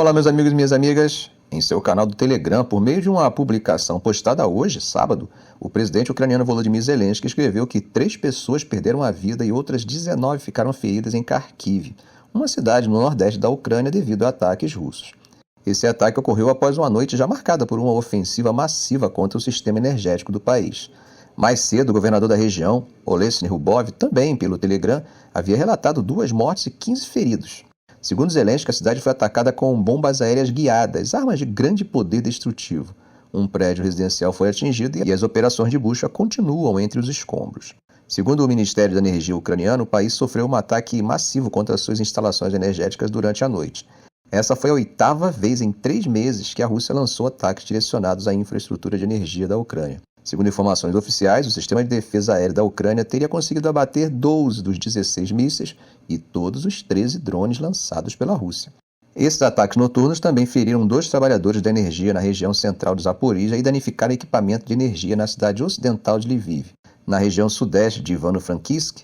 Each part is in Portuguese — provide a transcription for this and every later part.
Olá, meus amigos e minhas amigas. Em seu canal do Telegram, por meio de uma publicação postada hoje, sábado, o presidente ucraniano Volodymyr Zelensky escreveu que 3 pessoas perderam a vida e outras 19 ficaram feridas em Kharkiv, uma cidade no nordeste da Ucrânia, devido a ataques russos. Esse ataque ocorreu após uma noite já marcada por uma ofensiva massiva contra o sistema energético do país. Mais cedo, o governador da região, Olesny Rubov, também pelo Telegram, havia relatado 2 mortes e 15 feridos. Segundo Zelensky, a cidade foi atacada com bombas aéreas guiadas, armas de grande poder destrutivo. Um prédio residencial foi atingido e as operações de busca continuam entre os escombros. Segundo o Ministério da Energia ucraniano, o país sofreu um ataque massivo contra suas instalações energéticas durante a noite. Essa foi a 8ª vez em 3 meses que a Rússia lançou ataques direcionados à infraestrutura de energia da Ucrânia. Segundo informações oficiais, o sistema de defesa aérea da Ucrânia teria conseguido abater 12 dos 16 mísseis e todos os 13 drones lançados pela Rússia. Esses ataques noturnos também feriram 2 trabalhadores da energia na região central de Zaporizhia e danificaram equipamento de energia na cidade ocidental de Lviv. Na região sudeste de Ivano-Frankivsk,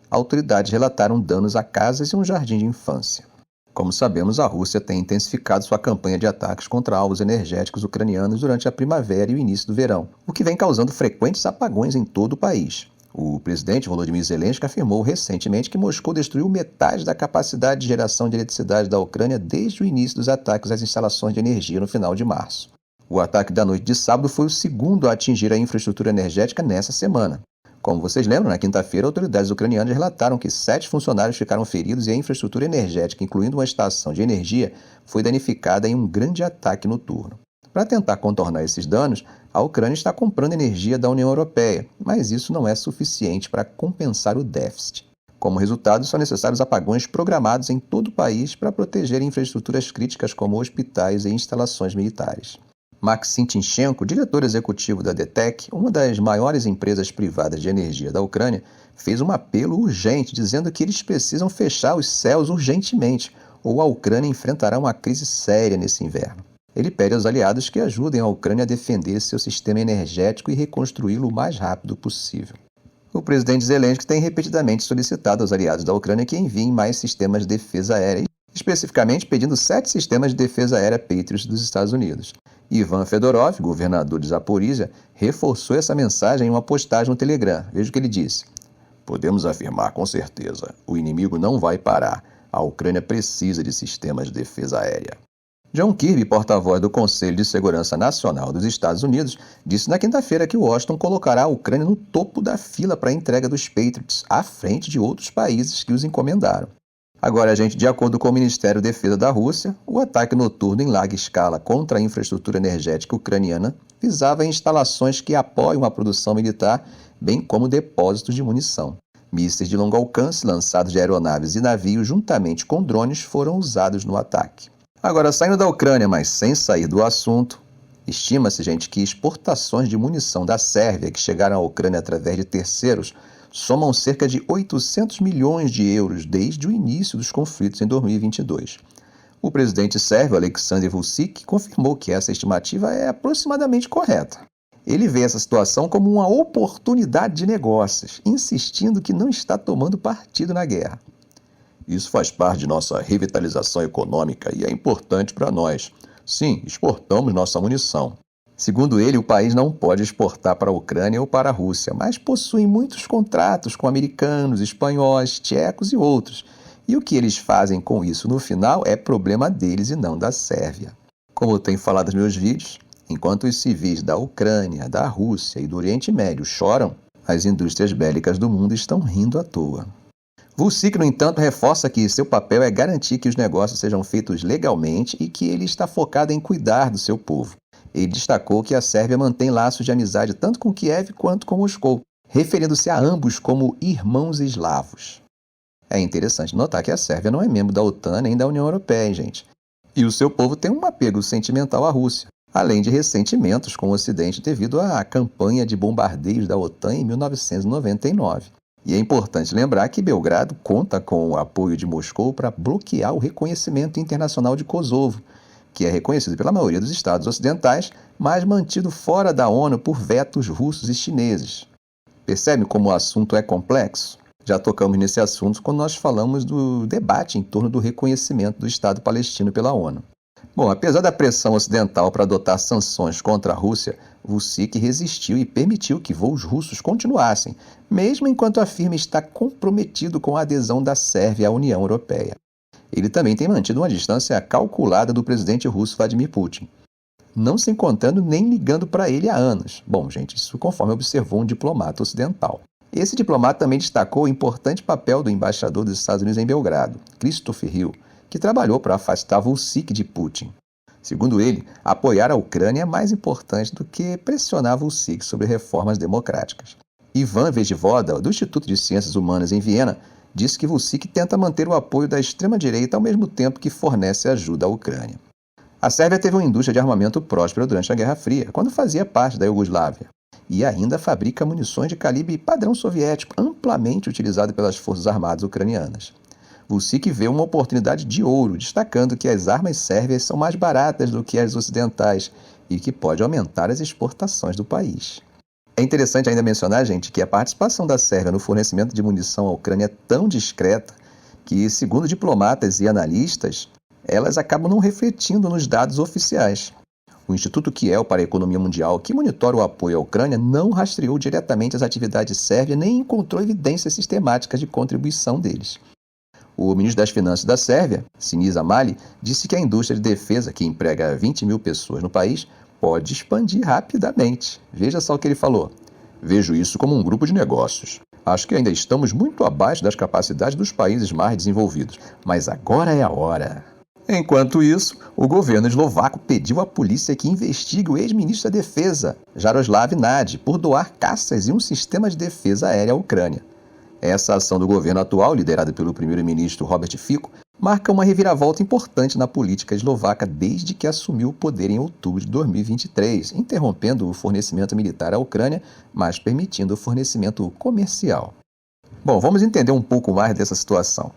autoridades relataram danos a casas e um jardim de infância. Como sabemos, a Rússia tem intensificado sua campanha de ataques contra alvos energéticos ucranianos durante a primavera e o início do verão, o que vem causando frequentes apagões em todo o país. O presidente Volodymyr Zelensky afirmou recentemente que Moscou destruiu metade da capacidade de geração de eletricidade da Ucrânia desde o início dos ataques às instalações de energia no final de março. O ataque da noite de sábado foi o segundo a atingir a infraestrutura energética nessa semana. Como vocês lembram, na quinta-feira, autoridades ucranianas relataram que 7 funcionários ficaram feridos e a infraestrutura energética, incluindo uma estação de energia, foi danificada em um grande ataque noturno. Para tentar contornar esses danos, a Ucrânia está comprando energia da União Europeia, mas isso não é suficiente para compensar o déficit. Como resultado, são necessários apagões programados em todo o país para proteger infraestruturas críticas como hospitais e instalações militares. Maxim Tinchenko, diretor executivo da DTEK, uma das maiores empresas privadas de energia da Ucrânia, fez um apelo urgente, dizendo que eles precisam fechar os céus urgentemente, ou a Ucrânia enfrentará uma crise séria nesse inverno. Ele pede aos aliados que ajudem a Ucrânia a defender seu sistema energético e reconstruí-lo o mais rápido possível. O presidente Zelensky tem repetidamente solicitado aos aliados da Ucrânia que enviem mais sistemas de defesa aérea, especificamente pedindo 7 sistemas de defesa aérea Patriot dos Estados Unidos. Ivan Fedorov, governador de Zaporizhia, reforçou essa mensagem em uma postagem no Telegram. Veja o que ele disse. Podemos afirmar com certeza, o inimigo não vai parar. A Ucrânia precisa de sistemas de defesa aérea. John Kirby, porta-voz do Conselho de Segurança Nacional dos Estados Unidos, disse na quinta-feira que Washington colocará a Ucrânia no topo da fila para a entrega dos Patriots, à frente de outros países que os encomendaram. Agora, gente, de acordo com o Ministério da Defesa da Rússia, o ataque noturno em larga escala contra a infraestrutura energética ucraniana visava instalações que apoiam a produção militar, bem como depósitos de munição. Mísseis de longo alcance lançados de aeronaves e navios juntamente com drones foram usados no ataque. Agora, saindo da Ucrânia, mas sem sair do assunto, estima-se, gente, que exportações de munição da Sérvia que chegaram à Ucrânia através de terceiros somam cerca de 800 milhões de euros desde o início dos conflitos em 2022. O presidente sérvio, Aleksandar Vučić, confirmou que essa estimativa é aproximadamente correta. Ele vê essa situação como uma oportunidade de negócios, insistindo que não está tomando partido na guerra. Isso faz parte de nossa revitalização econômica e é importante para nós. Sim, exportamos nossa munição. Segundo ele, o país não pode exportar para a Ucrânia ou para a Rússia, mas possui muitos contratos com americanos, espanhóis, tchecos e outros. E o que eles fazem com isso no final é problema deles e não da Sérvia. Como eu tenho falado nos meus vídeos, enquanto os civis da Ucrânia, da Rússia e do Oriente Médio choram, as indústrias bélicas do mundo estão rindo à toa. Vučić, no entanto, reforça que seu papel é garantir que os negócios sejam feitos legalmente e que ele está focado em cuidar do seu povo. Ele destacou que a Sérvia mantém laços de amizade tanto com Kiev quanto com Moscou, referindo-se a ambos como irmãos eslavos. É interessante notar que a Sérvia não é membro da OTAN nem da União Europeia, hein, gente? E o seu povo tem um apego sentimental à Rússia, além de ressentimentos com o Ocidente devido à campanha de bombardeios da OTAN em 1999. E é importante lembrar que Belgrado conta com o apoio de Moscou para bloquear o reconhecimento internacional de Kosovo, que é reconhecido pela maioria dos estados ocidentais, mas mantido fora da ONU por vetos russos e chineses. Percebe como o assunto é complexo? Já tocamos nesse assunto quando nós falamos do debate em torno do reconhecimento do Estado palestino pela ONU. Bom, apesar da pressão ocidental para adotar sanções contra a Rússia, Vučić resistiu e permitiu que voos russos continuassem, mesmo enquanto afirma estar comprometido com a adesão da Sérvia à União Europeia. Ele também tem mantido uma distância calculada do presidente russo Vladimir Putin, não se encontrando nem ligando para ele há anos. Bom, gente, isso conforme observou um diplomata ocidental. Esse diplomata também destacou o importante papel do embaixador dos Estados Unidos em Belgrado, Christopher Hill, que trabalhou para afastar Vučić de Putin. Segundo ele, apoiar a Ucrânia é mais importante do que pressionar Vučić sobre reformas democráticas. Ivan Vejvoda, do Instituto de Ciências Humanas em Viena, disse que Vučić tenta manter o apoio da extrema-direita ao mesmo tempo que fornece ajuda à Ucrânia. A Sérvia teve uma indústria de armamento próspera durante a Guerra Fria, quando fazia parte da Iugoslávia, e ainda fabrica munições de calibre padrão soviético, amplamente utilizado pelas Forças Armadas ucranianas. Vučić vê uma oportunidade de ouro, destacando que as armas sérvias são mais baratas do que as ocidentais e que pode aumentar as exportações do país. É interessante ainda mencionar, gente, que a participação da Sérvia no fornecimento de munição à Ucrânia é tão discreta que, segundo diplomatas e analistas, elas acabam não refletindo nos dados oficiais. O Instituto Kiel para a Economia Mundial, que monitora o apoio à Ucrânia, não rastreou diretamente as atividades sérvias nem encontrou evidências sistemáticas de contribuição deles. O ministro das Finanças da Sérvia, Sinisa Mali, disse que a indústria de defesa, que emprega 20 mil pessoas no país, pode expandir rapidamente. Veja só o que ele falou. Vejo isso como um grupo de negócios. Acho que ainda estamos muito abaixo das capacidades dos países mais desenvolvidos, mas agora é a hora. Enquanto isso, o governo eslovaco pediu à polícia que investigue o ex-ministro da Defesa, Jaroslav Nagy, por doar caças e um sistema de defesa aérea à Ucrânia. Essa ação do governo atual, liderada pelo primeiro-ministro Robert Fico, marca uma reviravolta importante na política eslovaca desde que assumiu o poder em outubro de 2023, interrompendo o fornecimento militar à Ucrânia, mas permitindo o fornecimento comercial. Bom, vamos entender um pouco mais dessa situação.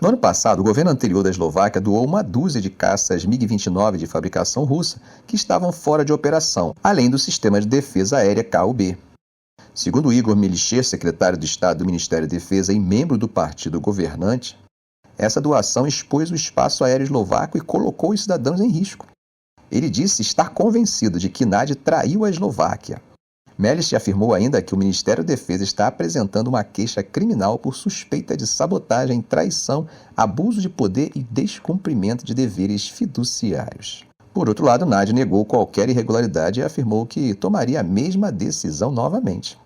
No ano passado, o governo anterior da Eslováquia doou uma dúzia de caças MiG-29 de fabricação russa que estavam fora de operação, além do sistema de defesa aérea KUB. Segundo Igor Milichev, secretário de Estado do Ministério da Defesa e membro do partido governante, essa doação expôs o espaço aéreo eslovaco e colocou os cidadãos em risco. Ele disse estar convencido de que Nagy traiu a Eslováquia. Milichev afirmou ainda que o Ministério da Defesa está apresentando uma queixa criminal por suspeita de sabotagem, traição, abuso de poder e descumprimento de deveres fiduciários. Por outro lado, Nagy negou qualquer irregularidade e afirmou que tomaria a mesma decisão novamente.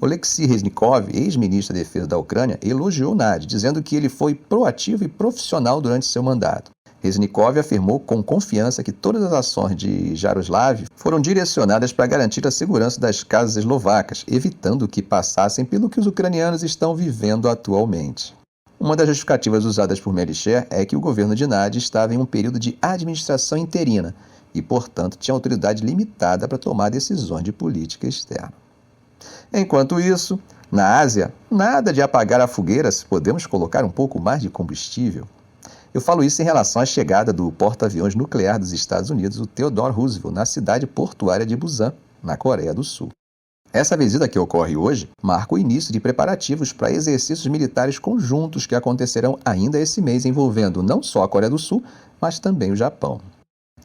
Oleksiy Reznikov, ex-ministro da Defesa da Ucrânia, elogiou Nagy, dizendo que ele foi proativo e profissional durante seu mandato. Reznikov afirmou com confiança que todas as ações de Jaroslav foram direcionadas para garantir a segurança das casas eslovacas, evitando que passassem pelo que os ucranianos estão vivendo atualmente. Uma das justificativas usadas por Milichev é que o governo de Nagy estava em um período de administração interina e, portanto, tinha autoridade limitada para tomar decisões de política externa. Enquanto isso, na Ásia, nada de apagar a fogueira se podemos colocar um pouco mais de combustível. Eu falo isso em relação à chegada do porta-aviões nuclear dos Estados Unidos, o Theodore Roosevelt, na cidade portuária de Busan, na Coreia do Sul. Essa visita que ocorre hoje marca o início de preparativos para exercícios militares conjuntos que acontecerão ainda esse mês, envolvendo não só a Coreia do Sul, mas também o Japão.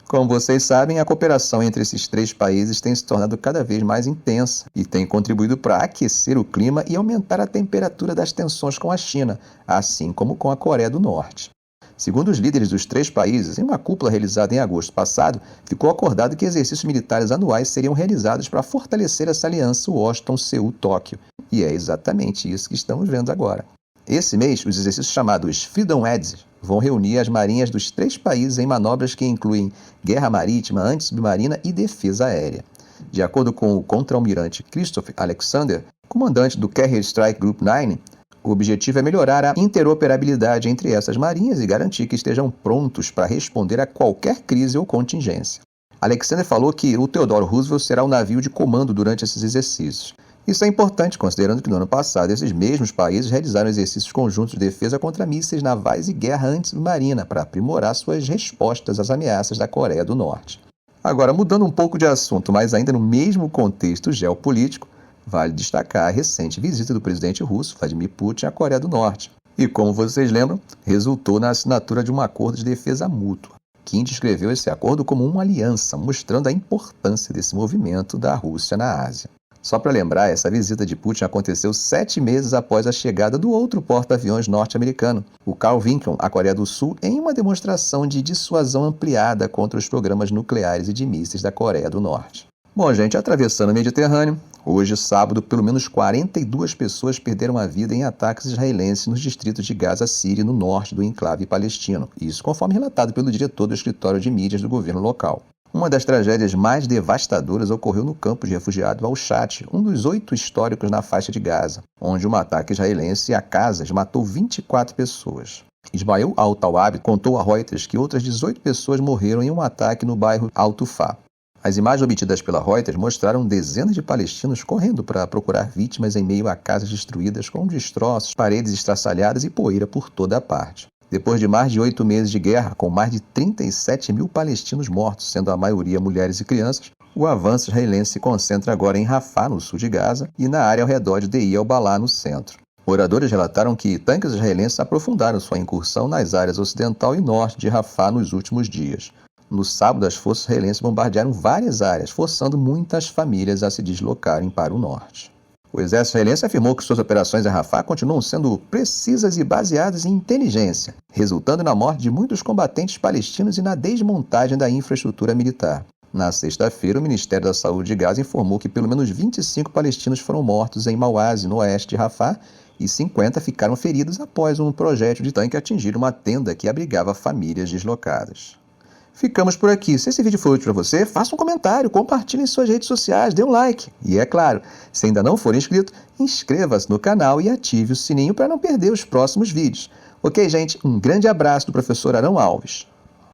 Como vocês sabem, a cooperação entre esses três países tem se tornado cada vez mais intensa e tem contribuído para aquecer o clima e aumentar a temperatura das tensões com a China, assim como com a Coreia do Norte. Segundo os líderes dos três países, em uma cúpula realizada em agosto passado, ficou acordado que exercícios militares anuais seriam realizados para fortalecer essa aliança Washington-Seul-Tóquio. E é exatamente isso que estamos vendo agora. Esse mês, os exercícios chamados Freedom Edge vão reunir as marinhas dos três países em manobras que incluem guerra marítima, antissubmarina e defesa aérea. De acordo com o contra-almirante Christopher Alexander, comandante do Carrier Strike Group 9, o objetivo é melhorar a interoperabilidade entre essas marinhas e garantir que estejam prontos para responder a qualquer crise ou contingência. Alexander falou que o Theodore Roosevelt será o navio de comando durante esses exercícios. Isso é importante, considerando que no ano passado esses mesmos países realizaram exercícios conjuntos de defesa contra mísseis navais e guerra antissubmarina para aprimorar suas respostas às ameaças da Coreia do Norte. Agora, mudando um pouco de assunto, mas ainda no mesmo contexto geopolítico, vale destacar a recente visita do presidente russo, Vladimir Putin, à Coreia do Norte. E, como vocês lembram, resultou na assinatura de um acordo de defesa mútua, Pequim descreveu esse acordo como uma aliança, mostrando a importância desse movimento da Rússia na Ásia. Só para lembrar, essa visita de Putin aconteceu 7 meses após a chegada do outro porta-aviões norte-americano, o Carl Vinson, à Coreia do Sul, em uma demonstração de dissuasão ampliada contra os programas nucleares e de mísseis da Coreia do Norte. Bom, gente, atravessando o Mediterrâneo, hoje, sábado, pelo menos 42 pessoas perderam a vida em ataques israelenses nos distritos de Gaza City, no norte do enclave palestino. Isso conforme relatado pelo diretor do escritório de mídias do governo local. Uma das tragédias mais devastadoras ocorreu no campo de refugiados Al-Shat, um dos 8 históricos na faixa de Gaza, onde um ataque israelense a casas matou 24 pessoas. Ismael Al-Tawab contou a Reuters que outras 18 pessoas morreram em um ataque no bairro Al-Tufá. As imagens obtidas pela Reuters mostraram dezenas de palestinos correndo para procurar vítimas em meio a casas destruídas com destroços, paredes estraçalhadas e poeira por toda a parte. Depois de mais de 8 meses de guerra, com mais de 37 mil palestinos mortos, sendo a maioria mulheres e crianças, o avanço israelense se concentra agora em Rafah, no sul de Gaza, e na área ao redor de Deir el-Balá, no centro. Moradores relataram que tanques israelenses aprofundaram sua incursão nas áreas ocidental e norte de Rafah nos últimos dias. No sábado, as forças israelenses bombardearam várias áreas, forçando muitas famílias a se deslocarem para o norte. O exército israelense afirmou que suas operações em Rafah continuam sendo precisas e baseadas em inteligência, resultando na morte de muitos combatentes palestinos e na desmontagem da infraestrutura militar. Na sexta-feira, o Ministério da Saúde de Gaza informou que pelo menos 25 palestinos foram mortos em Mauazi, no oeste de Rafah, e 50 ficaram feridos após um projétil de tanque atingir uma tenda que abrigava famílias deslocadas. Ficamos por aqui. Se esse vídeo foi útil para você, faça um comentário, compartilhe em suas redes sociais, dê um like. E é claro, se ainda não for inscrito, inscreva-se no canal e ative o sininho para não perder os próximos vídeos. Ok, gente? Um grande abraço do professor Arão Alves.